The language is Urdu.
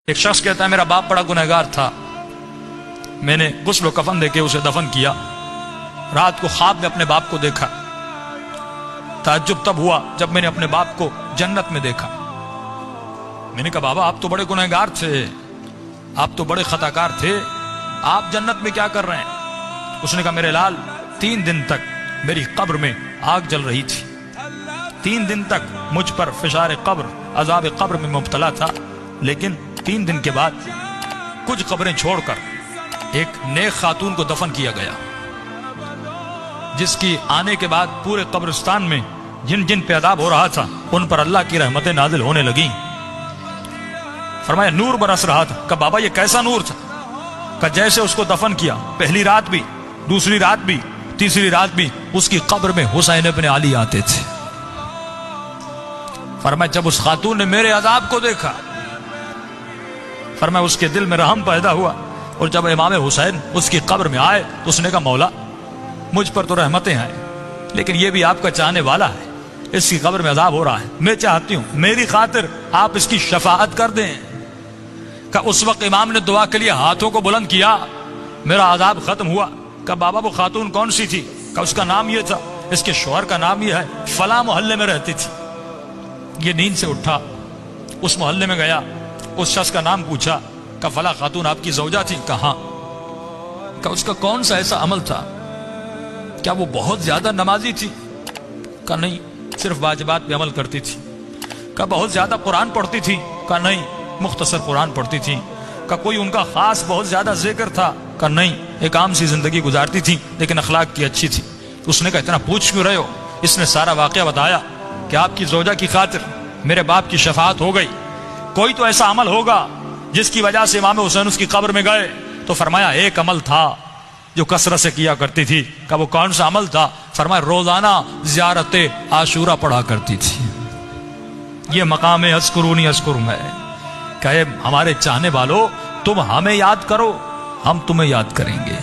ایک شخص کہتا ہے میرا باپ بڑا گنہگار تھا، میں نے غسل و کفن دے کے اسے دفن کیا، رات کو خواب میں اپنے باپ کو دیکھا، تعجب تب ہوا جب میں نے اپنے باپ کو جنت میں دیکھا۔ میں نے کہا بابا آپ تو بڑے گنہگار تھے، آپ تو بڑے خطاکار تھے، آپ جنت میں کیا کر رہے ہیں؟ اس نے کہا میرے لال 3 دن تک میری قبر میں آگ جل رہی تھی، 3 دن تک مجھ پر فشار قبر عذاب قبر میں مبتلا تھا، لیکن 3 دن کے بعد کچھ قبریں چھوڑ کر ایک نیک خاتون کو دفن کیا گیا، جس کی آنے کے بعد پورے قبرستان میں جن جن پہ عذاب ہو رہا تھا ان پر اللہ کی رحمتیں نازل ہونے لگیں۔ فرمایا نور برس رہا تھا۔ کہ بابا یہ کیسا نور تھا؟ کہ جیسے اس کو دفن کیا پہلی رات بھی، دوسری رات بھی، تیسری رات بھی اس کی قبر میں حسین ابن علی آتے تھے۔ فرمایا جب اس خاتون نے میرے عذاب کو دیکھا، فرمایا اس کے دل میں رحم پیدا ہوا، اور جب امام حسین اس کی قبر میں آئے تو اس نے کہا مولا مجھ پر تو رحمتیں ہیں، لیکن یہ بھی آپ کا چاہنے والا ہے، اس کی قبر میں عذاب ہو رہا ہے، میں چاہتی ہوں میری خاطر آپ اس کی شفاعت کر دیں۔ کہ اس وقت امام نے دعا کے لیے ہاتھوں کو بلند کیا، میرا عذاب ختم ہوا۔ کہ بابا وہ خاتون کون سی تھی؟ کہ اس کا نام یہ تھا، اس کے شوہر کا نام یہ ہے، فلاں محلے میں رہتی تھی۔ یہ نیند سے اٹھا، اس محلے میں گیا، اس شخص کا نام پوچھا کہ فلاں خاتون آپ کی زوجہ تھی؟ کہا۔ کہ اس کا کون سا ایسا عمل تھا؟ کیا وہ بہت زیادہ نمازی تھی؟ کہ نہیں، صرف واجبات پہ عمل کرتی تھی۔ کہ بہت زیادہ قرآن پڑھتی تھی؟ کہ نہیں، مختصر قرآن پڑھتی تھی۔ کہ کوئی ان کا خاص بہت زیادہ ذکر تھا؟ کہ نہیں، ایک عام سی زندگی گزارتی تھی لیکن اخلاق کی اچھی تھی۔ اس نے کہا اتنا پوچھ کیوں رہے ہو؟ اس نے سارا واقعہ بتایا کہ آپ کی زوجہ کی خاطر میرے باپ کی شفاعت ہو گئی، کوئی تو ایسا عمل ہوگا جس کی وجہ سے امام حسین اس کی قبر میں گئے۔ تو فرمایا ایک عمل تھا جو کثرت سے کیا کرتی تھی۔ کہ وہ کون سا عمل تھا؟ فرمایا روزانہ زیارت عاشورہ پڑھا کرتی تھی۔ یہ مقام اذکرونی اذکرکم ہے کہ ہمارے چاہنے والوں تم ہمیں یاد کرو، ہم تمہیں یاد کریں گے۔